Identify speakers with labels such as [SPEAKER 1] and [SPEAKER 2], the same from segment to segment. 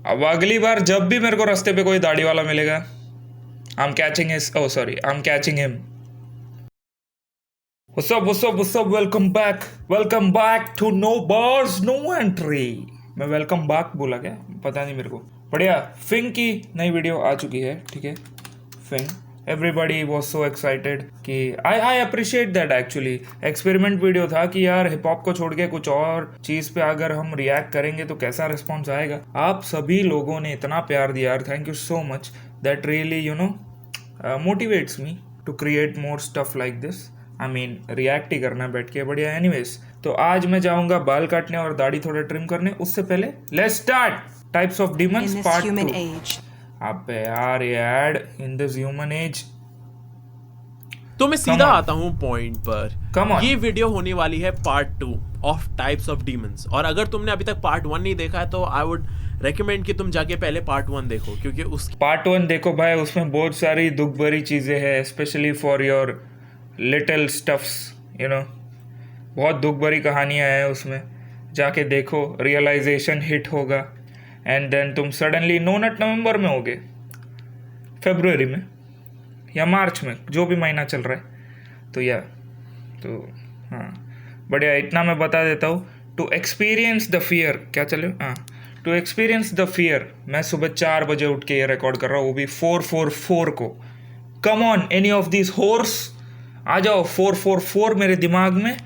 [SPEAKER 1] अब अगली बार जब भी मेरे को रास्ते पे कोई दाढ़ी वाला मिलेगा, I am catching his, oh sorry, I am catching him. What's up, welcome back to No Bars, No Entry. मैं वेलकम बैक बोला क्या, पता नहीं मेरे को. बढ़िया, फिंग की नई वीडियो आ चुकी है, ठीक है. फिंग, एवरीबॉडी वॉज सो एक्साइटेड कि I appreciate that. Actually experiment video था कि यार हिप हॉप को छोड़ के कुछ और चीज़ पे अगर हम रिएक्ट करेंगे तो कैसा रिस्पॉन्स आएगा. आप सभी लोगों ने इतना प्यार दिया यार, thank you so much. That really motivates me to create more stuff like this. I mean react ही करना बैठ के. बढ़िया. एनीवेज, तो आज मैं जाऊंगा बाल काटने और दाढ़ी थोड़ा ट्रिम करने. उससे पहले let's start types of demons part 2. अबे यार ये add in this human age.
[SPEAKER 2] तो मैं सीधा आता हूँ पॉइंट पर.
[SPEAKER 1] Come on.
[SPEAKER 2] ये वीडियो होने वाली है part 2 of types of demons. और अगर तुमने अभी तक पार्ट 1 नहीं देखा है तो आई वुड रेकमेंड कि तुम जाके पहले पार्ट 1 देखो, क्योंकि उस
[SPEAKER 1] पार्ट 1 देखो भाई, उसमें बहुत सारी दुख भरी चीज़ें हैं, specially for your little stuffs, बहुत दुख भरी कहानियाँ हैं उसमें. जाके देखो, रियलाइजेशन हिट होगा. एंड देन तुम सडनली नो नट नवंबर में होगे, फरवरी में या मार्च में, जो भी महीना चल रहा है. तो हाँ, बढ़िया. इतना मैं बता देता हूँ. टू एक्सपीरियंस द फियर, क्या चले, हाँ, टू एक्सपीरियंस द फियर, मैं सुबह 4 बजे उठ के ये रिकॉर्ड कर रहा हूँ, वो भी 444 को. Come on any of this horse, आ जाओ 444 मेरे दिमाग में,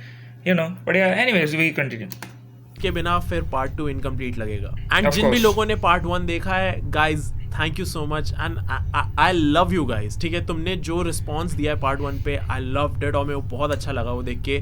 [SPEAKER 1] बढ़िया. Anyways we continue.
[SPEAKER 2] के बिना फिर पार्ट 2 इनकम्प्लीट लगेगा. एंड
[SPEAKER 1] Of
[SPEAKER 2] जिन भी
[SPEAKER 1] course.
[SPEAKER 2] लोगों ने पार्ट 1 देखा है, guys thank you so much and I love you guys. ठीक है, तुमने जो रिस्पॉन्स दिया है पार्ट 1 पे, आई लव्ड इट, और मेरे को बहुत अच्छा लगा वो देख के.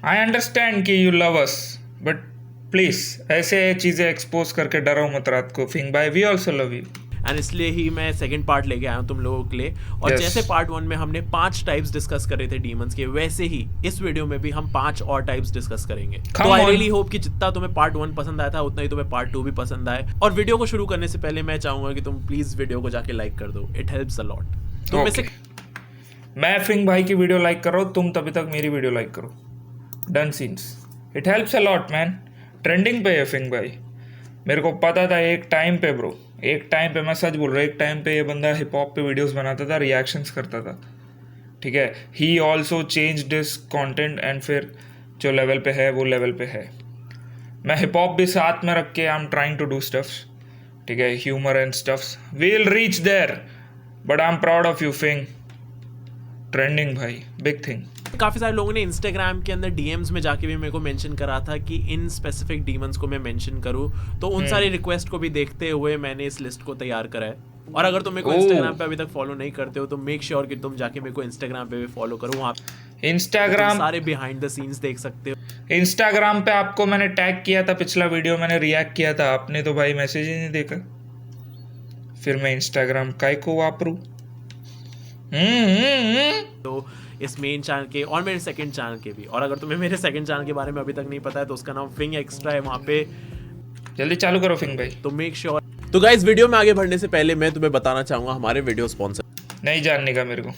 [SPEAKER 1] आई अंडरस्टैंड कि you love us, but please ऐसे चीजें एक्सपोज करके डरो मत रात को. फिंग भाई, we also love you.
[SPEAKER 2] And इसलिए ही मैं सेकंड पार्ट लेके आया हूँ तुम लोगों के लिए. और
[SPEAKER 1] Yes.
[SPEAKER 2] जैसे पार्ट 1 में हमने 5 टाइप्स डिस्कस करे थे डीमंस के, वैसे ही इस वीडियो में भी हम 5 और टाइप्स डिस्कस करेंगे. तो आई रियली होप कि जितना तुम्हें पार्ट 1 पसंद आया था उतना ही तुम्हें पार्ट 2 भी पसंद आए. और वीडियो को शुरू करने से पहले मैं चाहूंगा कि तुम प्लीज वीडियो को जाके लाइक कर दो. It helps a lot. तो वैसे
[SPEAKER 1] मैं फिंग भाई की वीडियो लाइक कर रहा हूँ, तुम तभी तक मेरी वीडियो लाइक करो. Done scenes. It helps a lot man. Trending पे है फिंग भाई. मेरे को पता था एक टाइम पे ब्रो, एक टाइम पे, मैं सच बोल रहा हूँ, एक टाइम पे ये बंदा हिप हॉप पे वीडियोस बनाता था, रिएक्शंस करता था, ठीक है. He also change this content and फिर जो लेवल पे है वो लेवल पे है. मैं हिप हॉप भी साथ में रख के I am trying to do stuffs, ठीक है, humour and stuffs. We will reach there, but I am proud of you फिंग. ट्रेंडिंग भाई, बिग थिंग.
[SPEAKER 2] काफी सारे लोगों ने इंस्टाग्राम के अंदर डीएम्स में जाके भी मेरे को मेंशन करा था कि इन स्पेसिफिक डीमंस को मैं मेंशन करूं. तो उन सारी रिक्वेस्ट को भी देखते हुए मैंने इस लिस्ट को तैयार करा है. और अगर तुम मेरे को इंस्टाग्राम पे अभी तक फॉलो नहीं करते हो तो मेक श्योर कि तुम जाके मेरे को इंस्टाग्राम पे भी फॉलो करो. वहाँ
[SPEAKER 1] इंस्टाग्राम
[SPEAKER 2] सारे बिहाइंड द सीन्स देख सकते हो.
[SPEAKER 1] इंस्टाग्राम पे आपको मैंने टैग किया था, पिछला वीडियो मैंने रिएक्ट किया था, आपने तो भाई मैसेज ही नहीं देखा. फिर मैं इंस्टाग्राम काय को वापरूं.
[SPEAKER 2] तो इस मेन चैनल के और मेरे सेकंड चैनल के भी. और अगर तुम्हें मेरे सेकंड चैनल के बारे में अभी तक नहीं पता है तो उसका नाम फिंग एक्स्ट्रा है. वहाँ पे
[SPEAKER 1] जल्दी चालू करो फिंग भाई.
[SPEAKER 2] तो मेक श्योर. तो गाइस, वीडियो में आगे बढ़ने से पहले मैं तुम्हें बताना चाहूंगा हमारे वीडियो स्पॉन्सर.
[SPEAKER 1] नहीं जानने का मेरे को.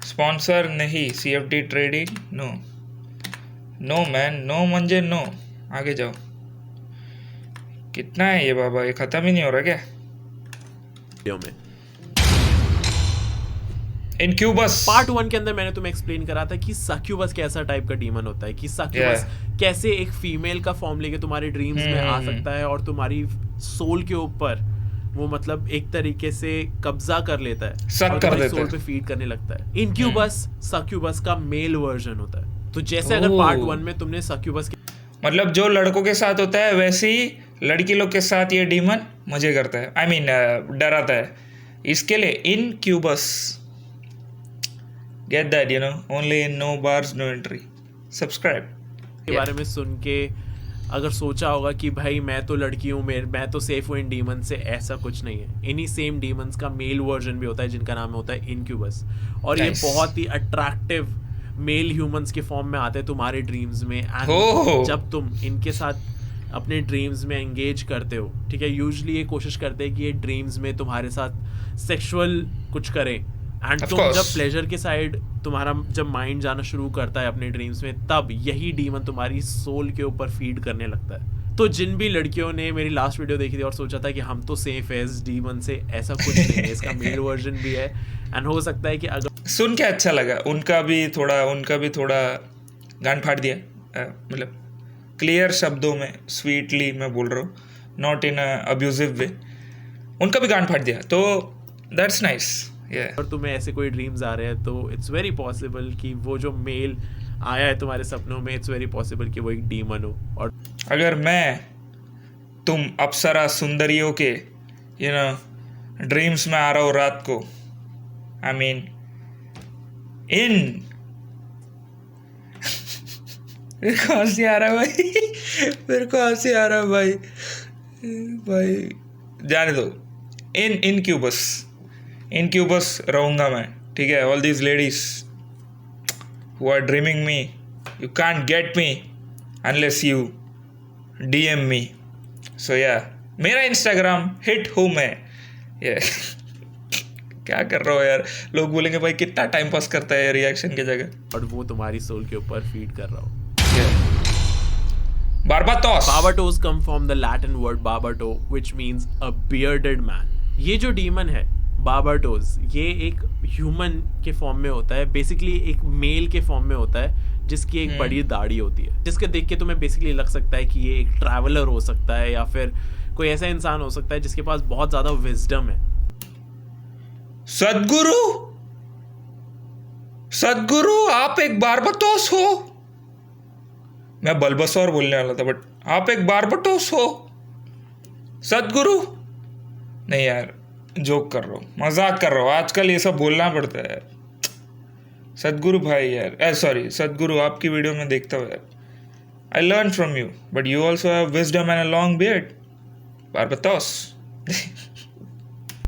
[SPEAKER 1] स्पॉन्सर नहीं, CFD trading no, no man, no मंजे नो. आगे जाओ. कितना है ये बाबा, ये खत्म ही नहीं हो रहा क्या
[SPEAKER 2] वीडियो में.
[SPEAKER 1] इनक्यूबस
[SPEAKER 2] पार्ट 1 के अंदर मैंने तुम्हें एक्सप्लेन करा था कि सक्यूबस कैसा टाइप का डीमन होता है, कि सक्यूबस कैसे एक फीमेल का फॉर्म लेके तुम्हारे ड्रीम्स में आ सकता है और तुम्हारी सोल के ऊपर वो मतलब एक तरीके से कब्जा कर लेता है और तुम्हारी सोल पे फीड करने लगता है. इनक्यूबस सक्यूबस का मेल वर्जन होता है. तो जैसे अगर पार्ट 1 में तुमने सक्यूबस
[SPEAKER 1] मतलब जो लड़कों के साथ होता है वैसे ही लड़की लोग के साथ ये डीमन मजे करता है, आई मीन डराता है. इसके लिए incubus, get that, only in No Bars, No Entry. Subscribe.
[SPEAKER 2] के बारे में सुन के अगर सोचा होगा कि भाई मैं तो लड़की हूँ, मैं तो सेफ हूँ इन डीमन से, ऐसा कुछ नहीं है. इन्हीं सेम डीमंस का मेल वर्जन भी होता है जिनका नाम होता है इनक्यूबस. और ये बहुत ही अट्रैक्टिव मेल ह्यूमंस के फॉर्म में आते हैं तुम्हारे ड्रीम्स में. एंड जब तुम इनके साथ अपने ड्रीम्स में एंगेज करते हो, ठीक है, यूजुअली ये कोशिश करते हैं कि ये ड्रीम्स में तुम्हारे साथ सेक्सुअल कुछ करें. एंड तुम जब प्लेजर के साइड तुम्हारा जब माइंड जाना शुरू करता है अपने ड्रीम्स में, तब यही डीमन तुम्हारी सोल के ऊपर फीड करने लगता है. तो जिन भी लड़कियों ने मेरी लास्ट वीडियो देखी थी और सोचा था कि हम तो सेफ है इस डीमन से, ऐसा कुछ नहीं है, इसका मेल वर्जन भी है। एंड हो सकता है कि अगर
[SPEAKER 1] सुन के अच्छा लगा, उनका भी थोड़ा गांड फाड़ दिया, मतलब क्लियर शब्दों में स्वीटली मैं बोल रहा हूँ, नॉट इन अब्यूजिव वे, उनका भी गांड फाड़ दिया, तो दैट्स नाइस।
[SPEAKER 2] और तुम्हें ऐसे कोई ड्रीम्स आ रहे हैं तो इट्स वेरी पॉसिबल कि वो जो मेल आया है तुम्हारे सपनों में, इट्स वेरी पॉसिबल कि वो एक डीमन हो। और
[SPEAKER 1] अगर तुम अप्सरा सुंदरियों के ड्रीम्स में आ रहा हो रात को, आई मीन मेरे को हंसी आ रहा है भाई, मेरे को हंसी आ रहा है भाई जाने दो। इनक्यूबस रहूंगा मैं, ठीक है। All these ladies who are dreaming me, you can't get me unless you DM me. So yeah, मेरा Instagram हिट हूँ मैं। yeah. क्या कर रहा हो यार, लोग बोलेंगे भाई कितना टाइम पास करता है रिएक्शन की जगह,
[SPEAKER 2] और वो तुम्हारी सोल के ऊपर फीड कर रहा हो।
[SPEAKER 1] बारबाटोस।
[SPEAKER 2] Barbatos come from the Latin word barbato, which means a bearded man. ये जो डीमन है बारबाटोस, ये एक ह्यूमन के फॉर्म में होता है, बेसिकली एक मेल के फॉर्म में होता है जिसकी एक बड़ी दाढ़ी होती है, जिसके देख के तुम्हें बेसिकली लग सकता है कि ये एक ट्रैवलर हो सकता है या फिर कोई ऐसा इंसान हो सकता है जिसके पास बहुत ज्यादा विजडम है।
[SPEAKER 1] सदगुरु आप एक बारबाटोस हो। मैं बल्बसौर बोलने वाला था, बट आप एक बारबाटोस हो सदगुरु। नहीं यार, जोक कर रहा हूँ, मजाक कर रहा हूँ, आजकल ये सब बोलना पड़ता है। सदगुरु भाई यार, सॉरी सदगुरु, आपकी वीडियो में देखता हूँ यार, I learn from you, but you also have wisdom and a long beard. Barbatos.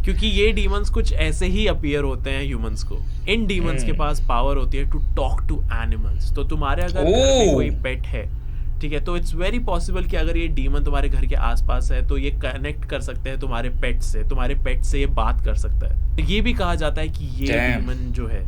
[SPEAKER 2] क्योंकि ये डीमंस कुछ ऐसे ही अपीयर होते हैं ह्यूमंस को। इन डीमंस के पास पावर होती है टू टॉक टू एनिमल्स। तो तुम्हारे अगर घर में कोई पेट है, ठीक है, तो इट्स वेरी पॉसिबल कि अगर ये डीमन तुम्हारे घर के आसपास है तो ये कनेक्ट कर सकते हैं तुम्हारे पेट से, तुम्हारे पेट से ये बात कर सकता है। ये भी कहा जाता है कि ये डीमन जो है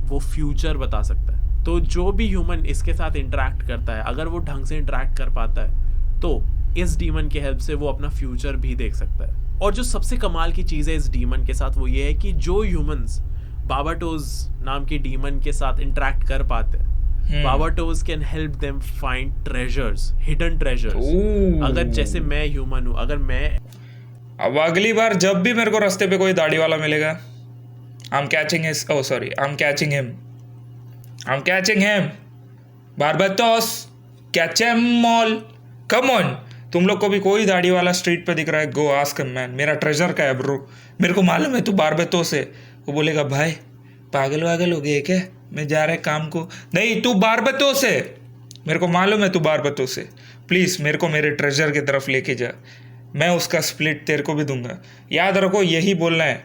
[SPEAKER 2] वो फ्यूचर बता सकता है। तो जो भी ह्यूमन इसके साथ इंटरेक्ट करता है, अगर वो ढंग से इंटरेक्ट कर पाता है तो इस डीमन की हेल्प से वो अपना फ्यूचर भी देख सकता है। और जो सबसे कमाल की चीज़ है इस डीमन के साथ वो ये है कि जो ह्यूमंस बारबाटोस नाम के डीमन के साथ इंटरेक्ट कर पाते हैं, Barbatos can help them find treasures, hidden treasures. अगर जैसे मैं ह्यूमन हूँ, अगर मैं
[SPEAKER 1] अब अगली बार जब भी मेरे को रास्ते पे कोई दाढ़ी वाला मिलेगा, I'm catching him. बारबाटोस, catch him all. Come on. तुम लोग को भी कोई दाढ़ी वाला स्ट्रीट पे दिख रहा है, गो आस्क हिम मैन, मेरा ट्रेजर का है ब्रो, मेरे को मालूम है तू बारबाटोस है। वो बोलेगा भाई पागल वागल हो गए क्या, मैं जा रहा है काम को। नहीं, तू बारबाटोस है, मेरे को मालूम है तू बारबाटोस है, प्लीज़ मेरे को मेरे ट्रेजर की तरफ लेके जा, मैं उसका स्प्लिट तेरे को भी दूंगा। याद रखो, यही बोलना है,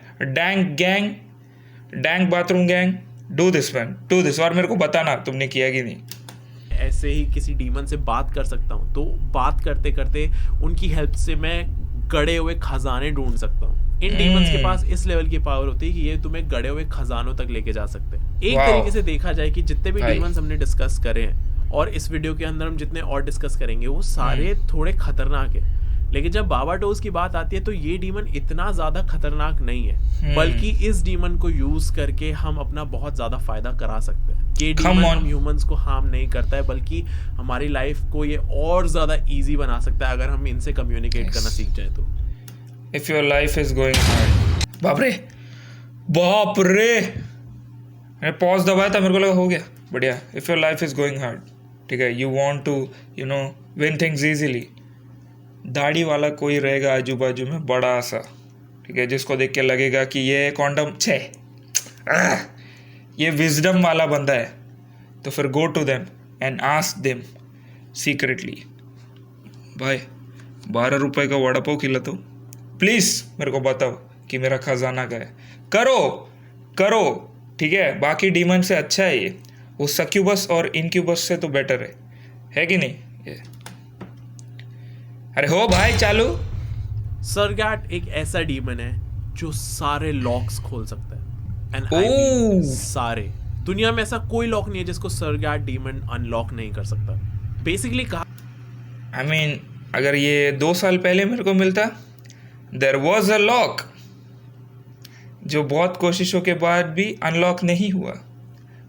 [SPEAKER 1] dang bathroom gang, do this man, do this, और मेरे को बताना तुमने किया कि नहीं।
[SPEAKER 2] ऐसे ही किसी डीमन से बात कर सकता हूँ, तो बात करते करते उनकी हेल्प से मैं गड़े हुए खजाने ढूंढ सकता हूँ। इन डीमंस के पास इस लेवल की पावर होती है कि ये तुम्हें गड़े हुए खजानों तक लेके जा सकते हैं। एक तरीके से देखा जाए कि जितने भी डीमंस हमने डिस्कस करे हैं और इस वीडियो के अंदर हम जितने और डिस्कस करेंगे वो सारे थोड़े खतरनाक है, लेकिन जब बारबाटोस की बात आती है तो ये डीमन इतना ज्यादा खतरनाक नहीं है, बल्कि इस डीमन को यूज करके हम अपना बहुत ज्यादा फायदा करा सकते हैं। ये डीमन हम ह्यूमंस को हार्म नहीं करता है, बल्कि हमारी लाइफ को ये और ज्यादा इजी बना सकता है अगर हम इनसे कम्युनिकेट करना सीख जाए तो।
[SPEAKER 1] If your life is going hard, बाप रे, मैंने पॉज दबाया था, मेरे को लगा हो गया, बढ़िया। If your life is going hard, ठीक है, you want to win things easily, दाढ़ी वाला कोई रहेगा आजू बाजू में बड़ा सा, ठीक है, जिसको देख के लगेगा कि ये कॉन्डम ये विजडम वाला बंदा है, तो फिर go to them and ask them secretly, भाई 12 रुपए का वड़ा पाव खिला तो प्लीज़ मेरे को बताओ कि मेरा खजाना का है। करो, ठीक है, बाकी डीमन से अच्छा है ये, वो सक्यूबस और इनक्यूबस से तो बेटर है कि नहीं? ये अरे हो भाई चालू।
[SPEAKER 2] सरगैट एक ऐसा डीमन है जो सारे लॉक्स खोल सकता है, एंड सारे दुनिया में ऐसा कोई लॉक नहीं है जिसको सरगैट डीमन अनलॉक नहीं कर सकता। बेसिकली कहा,
[SPEAKER 1] आई मीन अगर ये 2 साल पहले मेरे को मिलता, देयर वॉज अ लॉक जो बहुत कोशिशों के बाद भी अनलॉक नहीं हुआ,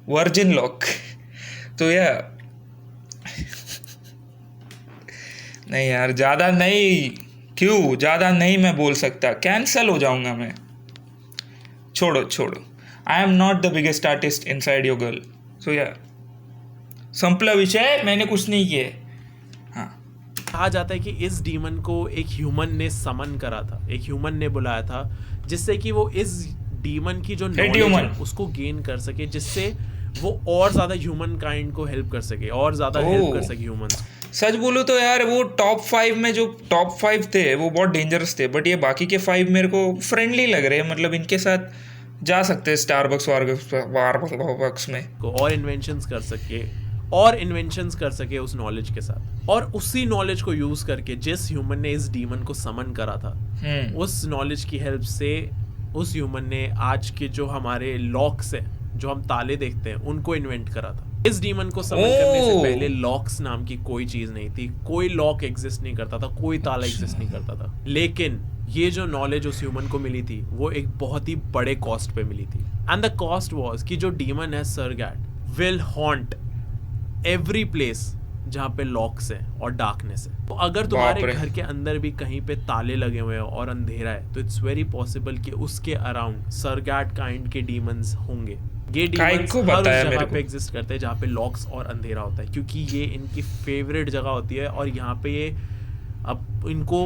[SPEAKER 1] वर्जिन लॉक। तो यार नहीं यार, ज़्यादा नहीं, क्यों ज़्यादा नहीं मैं बोल सकता, कैंसल हो जाऊंगा मैं। छोड़ो छोड़ो, I am not the biggest artist inside your girl. So यार संपला विषय, मैंने कुछ नहीं किया। हाँ,
[SPEAKER 2] कहा जाता है कि इस डीमन को एक ह्यूमन ने समन करा था, एक ह्यूमन ने बुलाया था, जिससे कि वो इस डीमन की जो नॉलेज है उसको गेन कर सके, जिससे वो और ज्यादा ह्यूमन काइंड को हेल्प कर सके, और ज्यादा हेल्प कर सके ह्यूमंस।
[SPEAKER 1] सच बोलूँ तो यार वो टॉप 5 में जो टॉप 5 थे वो बहुत डेंजरस थे, बट ये बाकी के 5 मेरे को फ्रेंडली लग रहे हैं। मतलब इनके साथ जा सकते हैं स्टारबक्स वारबक्स में
[SPEAKER 2] को और इन्वेंशंस कर सके, और इन्वेंशंस कर सके उस नॉलेज के साथ, और उसी नॉलेज को यूज करके जिस ह्यूमन ने इस डीमन को समन करा था, उस नॉलेज की हेल्प से उस ह्यूमन ने आज के जो हमारे लॉक्स हैं, जो हम ताले देखते हैं, उनको इन्वेंट करा था। इस डीमन को समन करने से पहले लॉक्स नाम की कोई चीज नहीं थी, कोई लॉक एग्जिस्ट नहीं करता था, कोई ताला एग्जिस्ट नहीं करता था। लेकिन ये जो नॉलेज उस ह्यूमन को मिली थी वो एक बहुत ही बड़े कॉस्ट पे मिली थी, एंड द कॉस्ट वाज कि जो डीमन है सरगैट विल हॉन्ट एवरी प्लेस जहाँ पे लॉक्स हैं और डार्कनेस है। तो अगर तुम्हारे घर के अंदर भी कहीं पे ताले लगे हुए हैं और अंधेरा है, तो इट्स वेरी पॉसिबल कि उसके अराउंड सरगैट काइंड के डीमन्स होंगे। ये डीमन्स हर जगह पे एग्जिस्ट करते हैं जहाँ पे लॉक्स और अंधेरा होता है, क्योंकि ये इनकी फेवरेट जगह होती है, और यहाँ पे ये अब इनको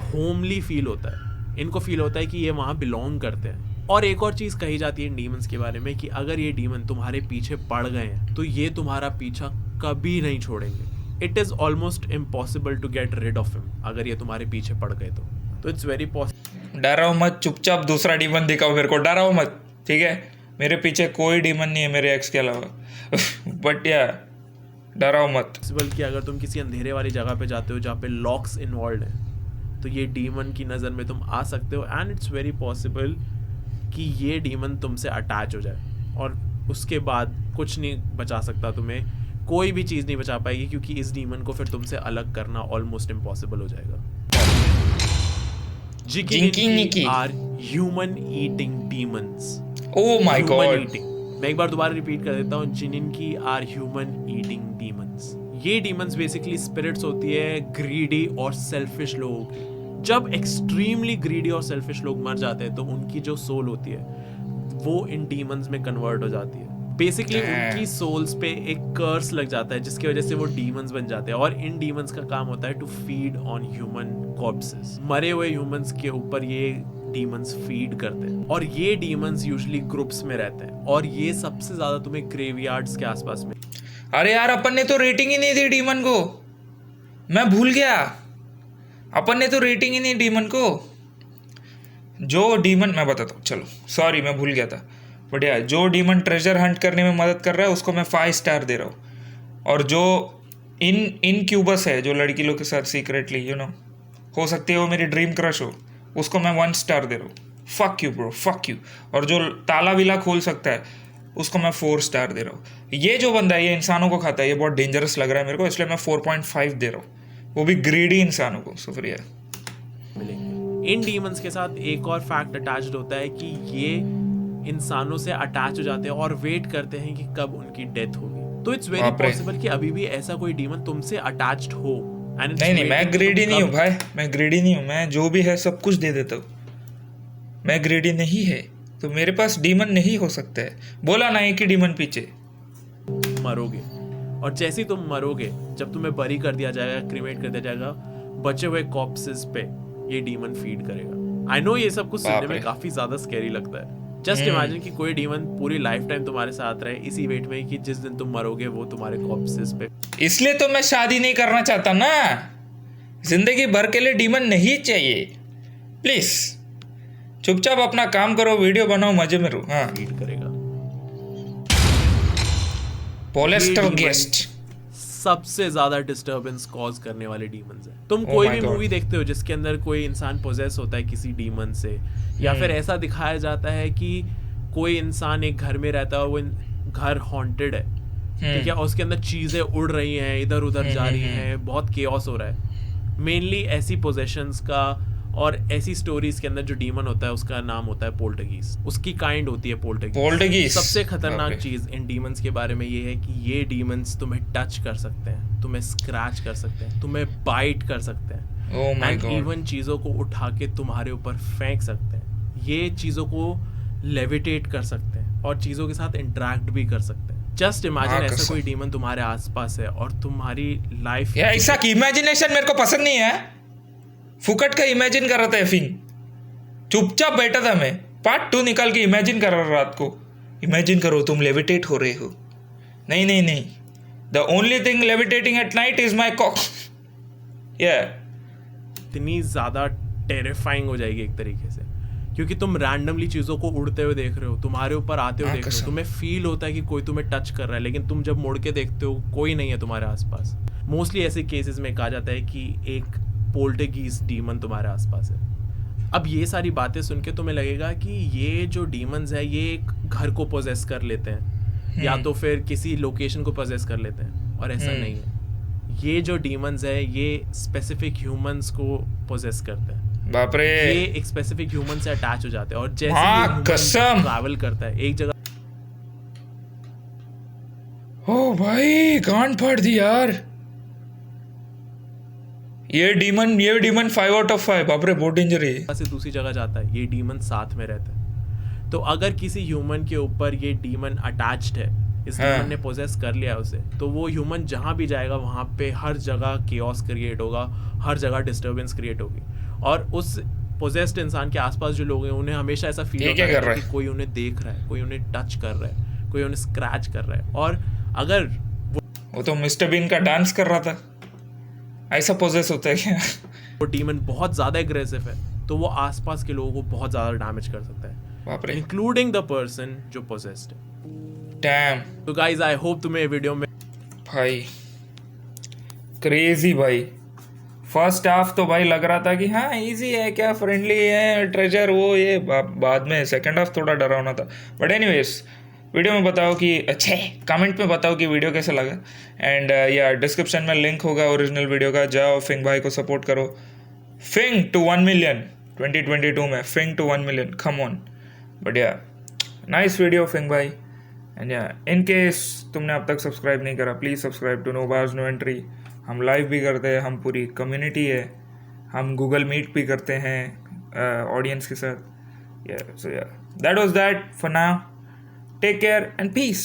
[SPEAKER 2] होमली फील होता है, इनको फील होता है कि ये वहाँ बिलोंग करते हैं। और एक और चीज़ कही जाती है इन डीमंस के बारे में कि अगर ये डीमन तुम्हारे पीछे पड़ गए हैं तो ये तुम्हारा पीछा कभी नहीं छोड़ेंगे। It is almost impossible to get rid of him अगर ये तुम्हारे पीछे पड़ गए तो इट्स वेरी पॉसिबल।
[SPEAKER 1] डराओ मत, चुपचाप दूसरा डीमन दिखाओ मेरे को, डराओ मत, ठीक है? मेरे पीछे कोई डीमन नहीं है मेरे एक्स के अलावा बट या डराओ मत।
[SPEAKER 2] बल्कि अगर तुम किसी अंधेरे वाली जगह पे जाते हो जहाँ पे लॉक्स इन्वॉल्व हैं, तो ये डीमन की नज़र में तुम आ सकते हो, एंड इट्स वेरी पॉसिबल कि ये डीमन तुमसे अटैच हो जाए, और उसके बाद कुछ नहीं बचा सकता तुम्हें, कोई भी चीज़ नहीं बचा पाएगी, क्योंकि इस डीमन को फिर तुमसे अलग करना ऑलमोस्ट इम्पॉसिबल हो जाएगा। Jikininki are human eating demons.
[SPEAKER 1] Oh my god,
[SPEAKER 2] मैं एक बार दोबारा रिपीट कर देता हूँ, jikininki are human eating demons. ये डीमंस बेसिकली स्पिरिट्स होती है ग्रीडी और सेल्फिश लोगों की। जब एक्सट्रीमली ग्रीडी और सेल्फिश लोग मर जाते हैं तो उनकी जो सोल होती है वो इन डीमंस में कन्वर्ट हो जाती है। बेसिकली उनकी सोल्स पे एक कर्स लग जाता है, जिसकी वजह से वो डीमंस बन जाते हैं, और इन डीमंस का काम होता है टू फीड ऑन ह्यूमन कॉर्प्सेस। मरे हुए ह्यूमंस के ऊपर ये डीमंस फीड करते हैं, और ये डीमंस यूजुअली ग्रुप्स में रहते हैं, और ये सबसे ज्यादा तुम्हें ग्रेवयार्ड्स के आसपास में।
[SPEAKER 1] अरे यार, अपन ने तो रेटिंग ही नहीं दी डीमन को, मैं भूल गया, अपन ने तो रेटिंग ही नहीं डीमन को। जो डीमन, मैं बताता हूँ, चलो सॉरी मैं भूल गया था, बढ़िया। जो डीमन ट्रेजर हंट करने में मदद कर रहा है उसको मैं 5 स्टार दे रहा हूँ, और जो इनक्यूबस है, जो लड़की लोग के साथ सीक्रेटली हो सकती है वो मेरी ड्रीम क्रश हो, उसको मैं 1 स्टार दे रहा हूँ। Fuck you bro, fuck you. और जो ताला विला खोल सकता है उसको मैं 4 स्टार दे रहा हूँ। ये जो बंदा है ये इंसानों को खाता है, ये बहुत डेंजरस लग रहा है मेरे को, इसलिए मैं 4.5 दे रहा हूँ, वो भी ग्रीडी इंसानों को। शुक्रिया।
[SPEAKER 2] इन डीमंस के साथ एक और फैक्ट अटैच्ड होता है कि ये इंसानों से अटैच हो जाते हैं और वेट करते हैं कि कब उनकी डेथ होगी। तो इट्स वेरी पॉसिबल कि अभी भी ऐसा कोई डीमन तुमसे अटैच्ड हो।
[SPEAKER 1] नहीं, मैं ग्रीडी नहीं हूँ भाई, मैं ग्रीडी नहीं हूँ, मैं जो भी है सब कुछ दे देता हूँ। मैं ग्रीडी नहीं है तो मेरे पास डीमन नहीं हो सकता है। बोला ना एक ही डीमन पीछे।
[SPEAKER 2] मरोगे, और जैसे ही तुम मरोगे, जब तुम्हें बरी कर दिया जाएगा, क्रीमेट कर दिया जाएगा, बचे हुए कॉर्प्सेस पे ये डीमन फीड करेगा। आई नो ये सब कुछ सुनने में काफी ज्यादा स्कैरी लगता है। जस्ट इमेजिन कि कोई डीमन पूरी लाइफ टाइम तुम्हारे साथ रहे, इसी वेट में कि जिस दिन तुम मरोगे वो तुम्हारे कॉर्प्सेस पे।
[SPEAKER 1] इसलिए तो मैं शादी नहीं करना चाहता ना, जिंदगी भर के लिए डीमन नहीं चाहिए। प्लीज चुपचाप अपना काम करो, वीडियो बनाओ, मजे में रहो। हाँ,
[SPEAKER 2] फीड करेगा।
[SPEAKER 1] पोलेस्टर गेस्ट
[SPEAKER 2] सबसे ज्यादा डिस्टर्बेंस कॉज करने वाले डीमंस हैं। तुम कोई भी मूवी देखते हो जिसके अंदर कोई इंसान पोजेस होता है किसी डीमन से, या फिर ऐसा दिखाया जाता है कि कोई इंसान एक घर में रहता है और वो घर हॉन्टेड है, ठीक है, और उसके अंदर चीजें उड़ रही हैं, इधर उधर जा रही हैं, बहुत केओस हो रहा है, मेनली ऐसी पोजेशंस का और ऐसी स्टोरीज के अंदर जो डीमन होता है उसका नाम होता है पोल्टरगीस्ट, उसकी काइंड होती है पोल्टरगीस्ट।
[SPEAKER 1] पोल्टरगीस्ट
[SPEAKER 2] सबसे खतरनाक
[SPEAKER 1] बाप रे।
[SPEAKER 2] चीज इन डीमंस के बारे में ये है कि ये डीमंस तुम्हें टच कर सकते हैं, तुम्हें स्क्रैच कर सकते हैं, तुम्हें बाइट कर सकते हैं,
[SPEAKER 1] Oh my
[SPEAKER 2] and
[SPEAKER 1] God.
[SPEAKER 2] Even चीज़ों को उठा के तुम्हारे ऊपर फेंक सकते हैं। ये चीज़ों को लेविटेट कर सकते हैं और चीज़ों के साथ इंटरेक्ट भी कर सकते हैं। जस्ट इमेजिन
[SPEAKER 1] हाँ,
[SPEAKER 2] ऐसा
[SPEAKER 1] कसम।
[SPEAKER 2] कोई डीमन तुम्हारे आसपास है और तुम्हारी लाइफ
[SPEAKER 1] यार ऐसा की इमेजिनेशन मेरे को पसंद नहीं है। फुकट का इमेजिन कर रहा था फिंग, चुपचाप बैठा था मैं। पार्ट 2 निकाल के इमेजिन कर रहा रात को। इमेजिन करो तुम लेविटेट हो रहे हो। नहीं नहीं नहीं, the only thing levitating at night is my cock. या
[SPEAKER 2] इतनी ज़्यादा टेरिफाइंग हो जाएगी एक तरीके से, क्योंकि तुम रैंडमली चीज़ों को उड़ते हुए देख रहे हो, तुम्हारे ऊपर आते हुए
[SPEAKER 1] हाँ,
[SPEAKER 2] देख रहे हो,
[SPEAKER 1] कसम।
[SPEAKER 2] तुम्हें फील होता है कि कोई तुम्हें टच कर रहा है, लेकिन तुम जब मुड़ के देखते हो कोई नहीं है तुम्हारे आसपास। मोस्टली ऐसे केसेस में कहा जाता है कि एक पोल्टरगीस्ट डीमन तुम्हारे आसपास है। अब ये सारी बातें सुन के तुम्हें लगेगा कि ये जो डीमंस है ये एक घर को पोजेस कर लेते हैं या तो फिर किसी लोकेशन को पोजेस कर लेते हैं, और ऐसा नहीं है। ये जो डीमंस है ये स्पेसिफिक ह्यूमंस को पोजेस करते हैं।
[SPEAKER 1] बाप रे।
[SPEAKER 2] ये एक स्पेसिफिक ह्यूमन से अटैच हो जाते हैं और जैसे
[SPEAKER 1] हाँ, कसम।
[SPEAKER 2] ट्रैवल करता है एक जगह
[SPEAKER 1] ओ भाई गांड फाड़ दी यार। ये डीमन 5 आउट ऑफ 5। बाप रे बहुत डेंजर है।
[SPEAKER 2] से दूसरी जगह जाता है, ये डीमन साथ में रहता है। तो अगर किसी ह्यूमन के ऊपर ये डीमन अटैच्ड है, इस
[SPEAKER 1] हाँ।
[SPEAKER 2] डीमन ने पोजेस कर लिया है उसे, तो वो ह्यूमन जहाँ भी जाएगा वहाँ पे हर जगह केओस क्रिएट होगा, हर जगह डिस्टर्बेंस क्रिएट होगी, और उस पोजेस्ड इंसान के आसपास जो लोग हैं उन्हें हमेशा ऐसा फील
[SPEAKER 1] ये
[SPEAKER 2] होता
[SPEAKER 1] क्या कर
[SPEAKER 2] है
[SPEAKER 1] रहा
[SPEAKER 2] कि कोई उन्हें देख रहा है, कोई उन्हें टच कर रहा है, कोई उन्हें स्क्रैच कर रहा है। और अगर
[SPEAKER 1] वो तो मिस्टर बीन का डांस कर रहा था। ऐसा पोजेस होता है क्या?
[SPEAKER 2] वो डीमन बहुत ज़्यादा एग्रेसिव है तो वो आसपास के लोगों को बहुत ज़्यादा डैमेज कर सकता है,
[SPEAKER 1] बाप रे।
[SPEAKER 2] इंक्लूडिंग द पर्सन जो पोजेस्ड है।
[SPEAKER 1] डैम
[SPEAKER 2] तो गाइज आई होप तुम्हें ये वीडियो में
[SPEAKER 1] भाई क्रेजी भाई। फर्स्ट हाफ तो भाई लग रहा था कि हाँ इजी है, क्या फ्रेंडली है, ट्रेजर वो ये। बाद में सेकंड हाफ थोड़ा डरावना था। बट एनीवेज वीडियो में बताओ कि अच्छे, कमेंट में बताओ कि वीडियो कैसा लगा। एंड या डिस्क्रिप्शन में लिंक होगा ओरिजिनल वीडियो का, जाओ फिंग भाई को सपोर्ट करो। फिंग टू 1 मिलियन 2022 में, फिंग to 1 million, come on. But yeah nice video फिंग भाई। एंड या इन केस तुमने अब तक सब्सक्राइब नहीं करा, please subscribe to no bars no entry. हम लाइव भी करते हैं, हम पूरी कम्युनिटी है, हम गूगल मीट भी करते हैं ऑडियंस के साथ। Yeah so yeah that was that for now. Take care and piece.